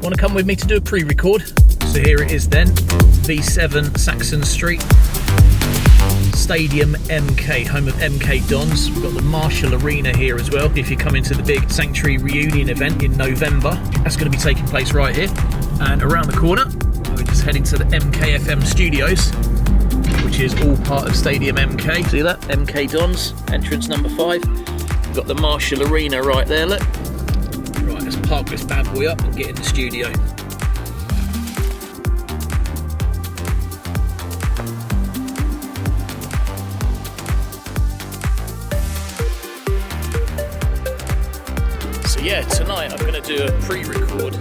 Want to come with me to do a pre-record? So here it is then, V7 Saxon Street, Stadium MK, home of MK Dons. We've got the Marshall Arena here as well. If you come into the big Sanctuary reunion event in November, that's going to be taking place right here. And around the corner, we're just heading to the MKFM studios, which is all part of Stadium MK. See that? MK Dons, entrance number 5. We've got the Marshall Arena right there, look. Right, let's park this bad boy up and get in the studio. So yeah, tonight I'm going to do a pre-record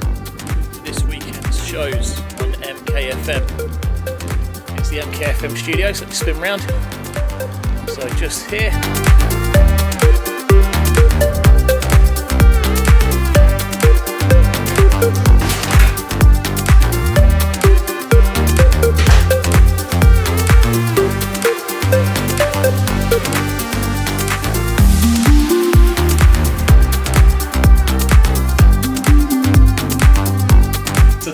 this weekend's shows on MKFM. It's the MKFM studios. Let me spin round. So just here.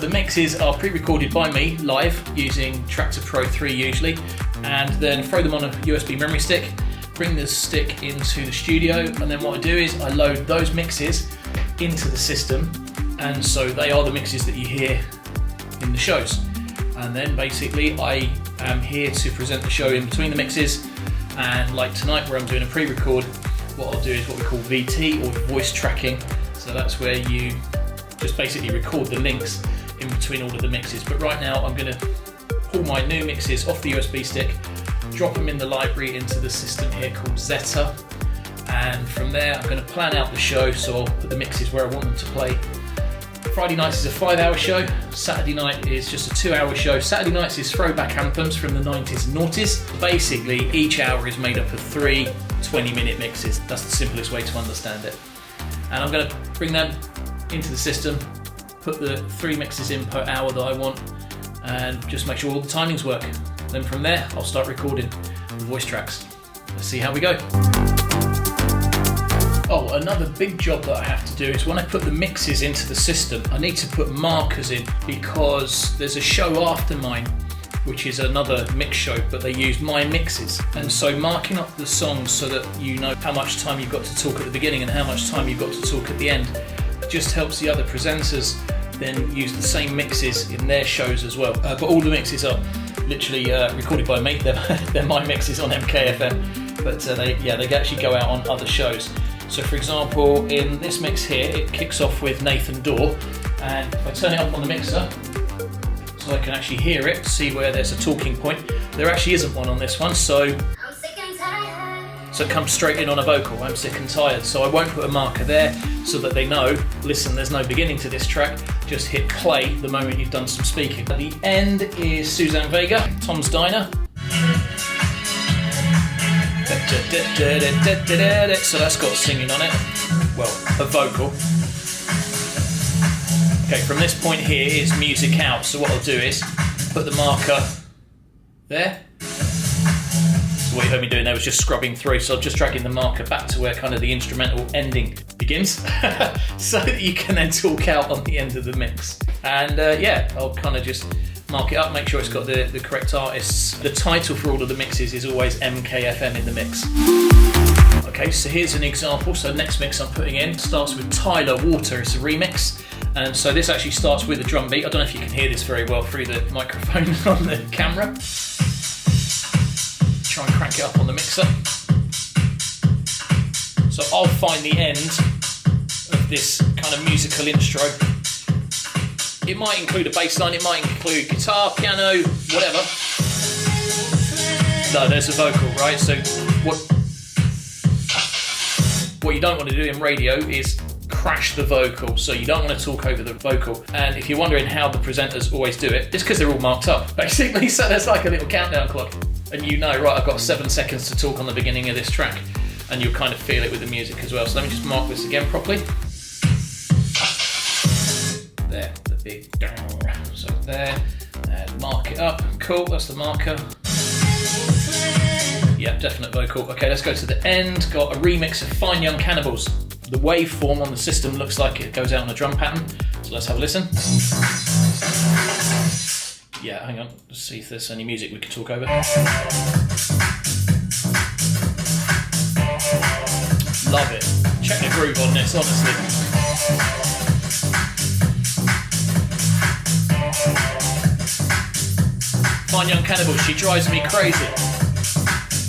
Mixes are pre-recorded by me live using Traktor Pro 3 usually, and then throw them on a USB memory stick, bring the stick into the studio, and then what I do is I load those mixes into the system, and so they are the mixes that you hear in the shows. And then basically I am here to present the show in between the mixes, and like tonight where I'm doing a pre-record, what I'll do is what we call VT, or voice tracking. So that's where you just basically record the links in between all of the mixes. But right now I'm going to pull my new mixes off the USB stick, drop them in the library into the system here called Zeta, and from there I'm going to plan out the show. So I'll put the mixes where I want them to play. Friday nights is a 5-hour show, Saturday night is just a 2-hour show. Saturday nights is throwback anthems from the 90s and noughties. Basically each hour is made up of 3 20-minute mixes. That's the simplest way to understand it. And I'm going to bring them into the system, put the 3 mixes in per hour that I want, and just make sure all the timings work. Then from there I'll start recording the voice tracks. Let's see how we go. Oh, another big job that I have to do is when I put the mixes into the system, I need to put markers in, because there's a show after mine which is another mix show, but they use my mixes, and so marking up the songs so that you know how much time you've got to talk at the beginning and how much time you've got to talk at the end just helps the other presenters then use the same mixes in their shows as well. But all the mixes are literally recorded by me. They're my mixes on MKFM, but they actually go out on other shows. So for example, in this mix here, it kicks off with Nathan Dorr, and if I turn it up on the mixer so I can actually hear it, see where there's a talking point, there actually isn't one on this one, so it comes straight in on a vocal. I'm sick and tired, so I won't put a marker there so that they know, listen, there's no beginning to this track, just hit play the moment you've done some speaking. At the end is Suzanne Vega, Tom's Diner. So that's got singing on it, well, a vocal. Okay, from this point here is music out, so what I'll do is put the marker there. What you heard me doing there was just scrubbing through, so I'm just dragging the marker back to where kind of the instrumental ending begins so that you can then talk out on the end of the mix. And I'll kind of just mark it up, make sure it's got the correct artists. The title for all of the mixes is always MKFM in the mix. Okay, so here's an example. So next mix I'm putting in starts with Tyler Water. It's a remix, and so this actually starts with a drum beat. I don't know if you can hear this very well through the microphone on the camera. Try and crank it up on the mixer. So I'll find the end of this kind of musical intro. It might include a bass line, it might include guitar, piano, whatever. No, there's a vocal, right? So what you don't want to do in radio is crash the vocal, so you don't want to talk over the vocal. And if you're wondering how the presenters always do it, it's because they're all marked up, basically. So there's like a little countdown clock, and you know, right, I've got 7 seconds to talk on the beginning of this track, and you'll kind of feel it with the music as well. So let me just mark this again properly. There, the big, so there, and mark it up. Cool, that's the marker. Yeah, definite vocal. Okay, let's go to the end. Got a remix of Fine Young Cannibals. The waveform on the system looks like it goes out on a drum pattern. So let's have a listen. Yeah, hang on, let's see if there's any music we could talk over. Love it. Check the groove on this, honestly. Fine Young Cannibal, she drives me crazy.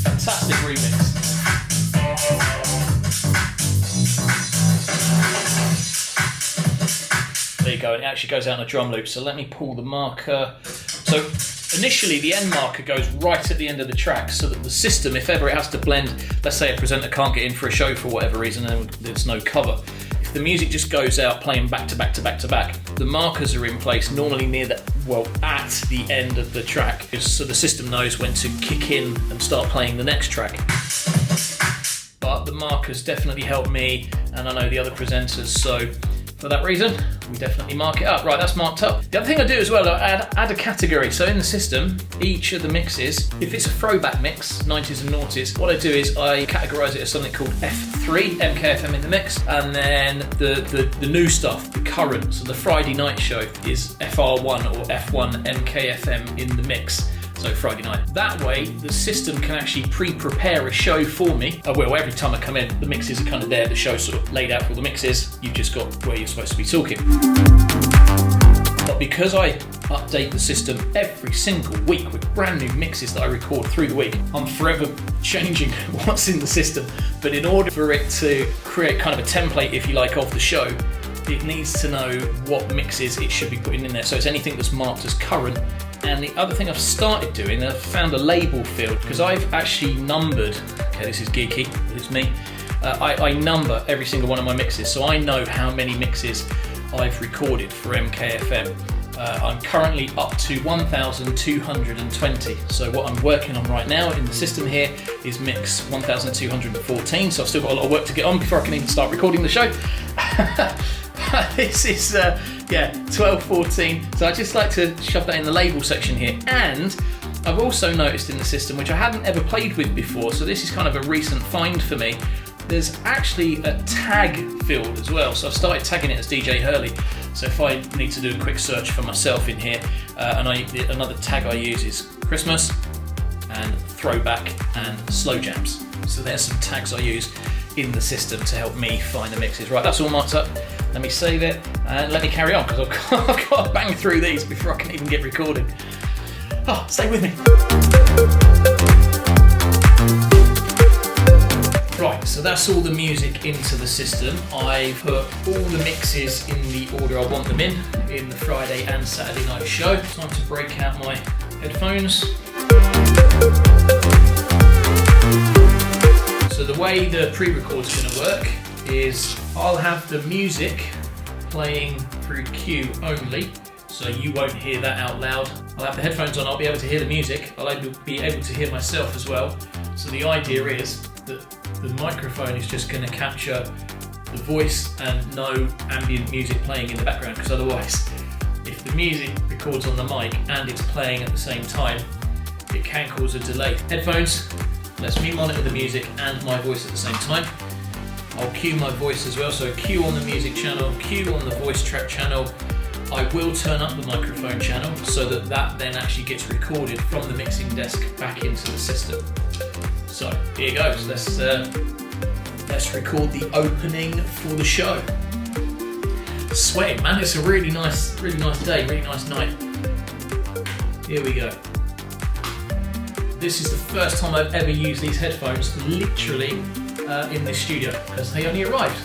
Fantastic remix. There you go, and it actually goes out in a drum loop. So let me pull the marker. So initially the end marker goes right at the end of the track so that the system, if ever it has to blend, let's say a presenter can't get in for a show for whatever reason and there's no cover. If the music just goes out playing back to back to back to back, the markers are in place normally near the, well, at the end of the track, so the system knows when to kick in and start playing the next track. But the markers definitely help me, and I know the other presenters, so for that reason, we definitely mark it up. Right, that's marked up. The other thing I do as well, I add a category. So in the system, each of the mixes, if it's a throwback mix, 90s and noughties, what I do is I categorise it as something called F3, MKFM In The Mix, and then the new stuff, the current, so the Friday night show is FR1 or F1 MKFM In The Mix. So Friday night. That way, the system can actually pre-prepare a show for me. Well, every time I come in, the mixes are kind of there. The show's sort of laid out for all the mixes. You've just got where you're supposed to be talking. But because I update the system every single week with brand new mixes that I record through the week, I'm forever changing what's in the system. But in order for it to create kind of a template, if you like, of the show, it needs to know what mixes it should be putting in there. So it's anything that's marked as current. And the other thing I've started doing, I've found a label field, because I've actually numbered, okay, this is geeky, but it's me, I number every single one of my mixes, so I know how many mixes I've recorded for MKFM. I'm currently up to 1,220, so what I'm working on right now in the system here is mix 1,214, so I've still got a lot of work to get on before I can even start recording the show. This is 1214, so I just like to shove that in the label section here. And I've also noticed in the system, which I hadn't ever played with before, so this is kind of a recent find for me, there's actually a tag field as well. So I've started tagging it as DJ Hurley, so if I need to do a quick search for myself in here, another tag I use is Christmas and throwback and slow jams. So there's some tags I use in the system to help me find the mixes. Right, that's all marked up. Let me save it and let me carry on, because I've got to bang through these before I can even get recording. Oh, stay with me. Right, so that's all the music into the system. I've put all the mixes in the order I want them in the Friday and Saturday night show. Time to break out my headphones. So the way the pre-record's going to work is I'll have the music playing through cue only, so you won't hear that out loud. I'll have the headphones on, I'll be able to hear the music, I'll be able to hear myself as well. So the idea is that the microphone is just going to capture the voice and no ambient music playing in the background, because otherwise, if the music records on the mic and it's playing at the same time, it can cause a delay. Headphones lets me monitor the music and my voice at the same time. I'll cue my voice as well, so cue on the music channel, cue on the voice track channel. I will turn up the microphone channel so that then actually gets recorded from the mixing desk back into the system. So here goes, let's record the opening for the show. Sweating, man, it's a really nice day, really nice night. Here we go. This is the first time I've ever used these headphones, literally, in this studio, because they only arrived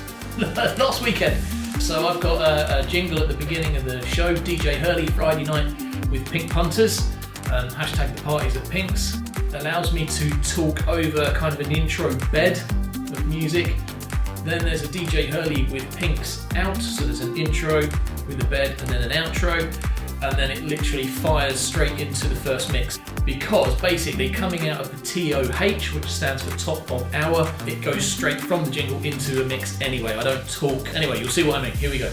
last weekend. So I've got a jingle at the beginning of the show, DJ Hurley Friday night with Pink Punters, hashtag the parties at Pinks. Allows me to talk over kind of an intro bed of music. Then there's a DJ Hurley with Pinks out, so there's an intro with a bed and then an outro, and then it literally fires straight into the first mix. Because basically coming out of the TOH, which stands for top of hour, it goes straight from the jingle into a mix anyway. I don't talk. Anyway, you'll see what I mean. Here we go.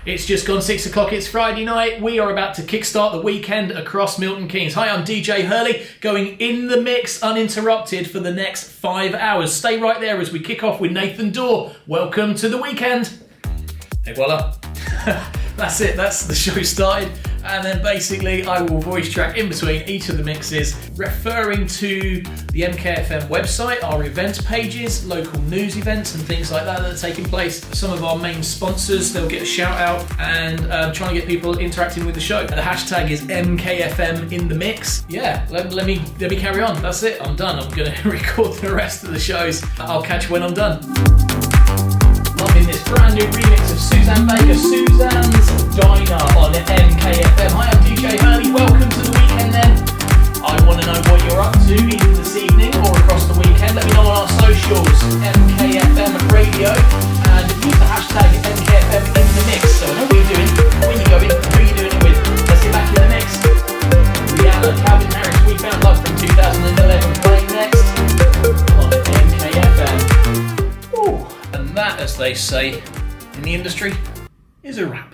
It's just gone 6 o'clock, it's Friday night. We are about to kickstart the weekend across Milton Keynes. Hi, I'm DJ Hurley, going in the mix uninterrupted for the next 5 hours. Stay right there as we kick off with Nathan Dorr. Welcome to the weekend. Et voila. That's it, that's the show started. And then basically I will voice track in between each of the mixes, referring to the MKFM website, our event pages, local news events and things like that that are taking place. Some of our main sponsors, they'll get a shout out, and trying to get people interacting with the show. The hashtag is MKFM In The Mix. Yeah, let me carry on. That's it, I'm done. I'm gonna record the rest of the shows. I'll catch you when I'm done. Loving this brand new remix of Suzanne Baker, Suzanne's Diner on MKFM. Hi, I'm DJ Hurley. Welcome to the weekend then. I want to know what you're up to either this evening or across the weekend. Let me know on our socials, MKFM Radio, and use the hashtag MKFM In The Mix. So I know what you're doing, when you're going, who you're doing it with. Let's get back in the mix. Rihanna, Calvin Harris, We Found Love from 2011 playing next on MKFM. And that, as they say in the industry, is a wrap.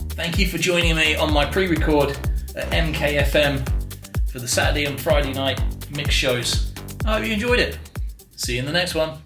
Thank you for joining me on my pre-record at MKFM for the Saturday and Friday night mix shows. I hope you enjoyed it. See you in the next one.